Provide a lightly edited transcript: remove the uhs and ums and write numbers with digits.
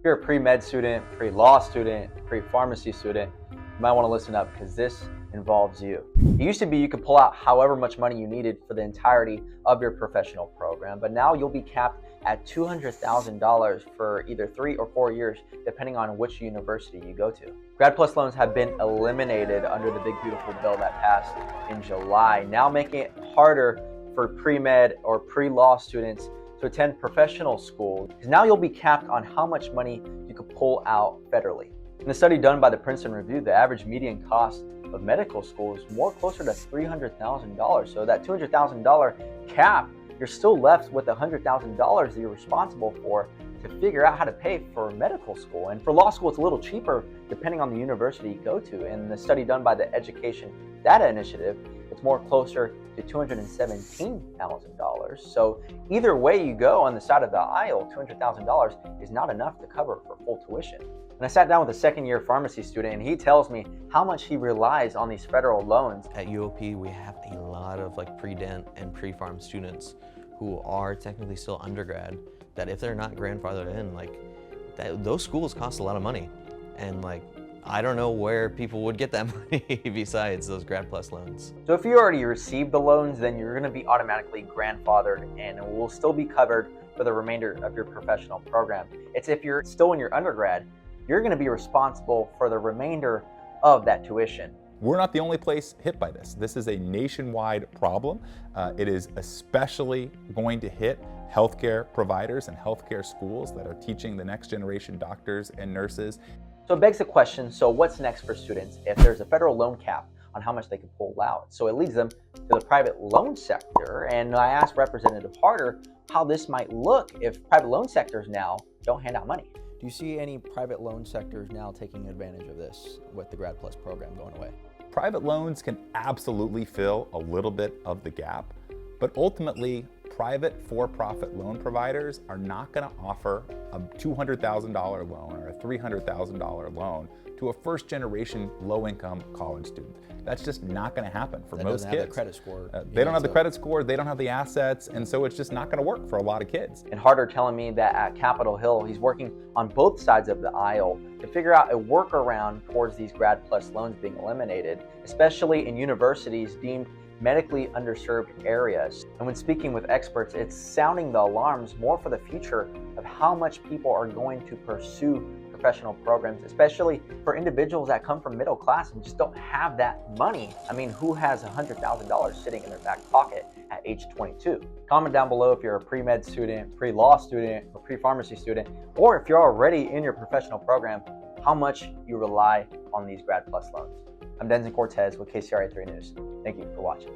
you're a pre-med student, pre-law student, pre-pharmacy student, you might want to listen up because this involves you. It used to be you could pull out however much money you needed for the entirety of your professional program, but now you'll be capped at $200,000 for either 3 or 4 years, depending on which university you go to. Grad Plus loans have been eliminated under the big beautiful bill that passed in July, now making it harder for pre-med or pre-law students to attend professional school, because now you'll be capped on how much money you could pull out federally. In a study done by the Princeton Review, the average median cost of medical school is more closer to $300,000. So that $200,000 cap, you're still left with $100,000 that you're responsible for to figure out how to pay for medical school. And for law school, it's a little cheaper depending on the university you go to. In the study done by the Education Data Initiative, it's more closer to $217,000. So either way you go on the side of the aisle, $200,000 is not enough to cover for full tuition. And I sat down with a second-year pharmacy student, and he tells me how much he relies on these federal loans. At UOP, we have a lot of pre-dent and pre-pharm students who are technically still undergrad, that if they're not grandfathered in, those schools cost a lot of money. And I don't know where people would get that money besides those Grad Plus loans. So if you already received the loans, then you're gonna be automatically grandfathered and it will still be covered for the remainder of your professional program. It's if you're still in your undergrad, you're gonna be responsible for the remainder of that tuition. We're not the only place hit by this. This is a nationwide problem. It is especially going to hit healthcare providers and healthcare schools that are teaching the next generation doctors and nurses. So it begs the question, so what's next for students if there's a federal loan cap on how much they can pull out? So it leads them to the private loan sector. And I asked Representative Harder how this might look if private loan sectors now don't hand out money. Do you see any private loan sectors now taking advantage of this with the Grad Plus program going away? Private loans can absolutely fill a little bit of the gap, but ultimately, private for-profit loan providers are not going to offer a $200,000 loan or a $300,000 loan to a first-generation low-income college student. That's just not going to happen for most kids. They don't have the credit score. They don't have the credit score, they don't have the assets, and so it's just not going to work for a lot of kids. And Harder telling me that at Capitol Hill, he's working on both sides of the aisle to figure out a workaround towards these Grad Plus loans being eliminated, especially in universities deemed medically underserved areas. And when speaking with experts, it's sounding the alarms more for the future of how much people are going to pursue professional programs, especially for individuals that come from middle class and just don't have that money. I mean, who has $100,000 sitting in their back pocket at age 22? Comment down below if you're a pre-med student, pre-law student, or pre-pharmacy student, or if you're already in your professional program, how much you rely on these Grad Plus loans. I'm Denzel Cortez with KCRA 3 News. Thank you for watching.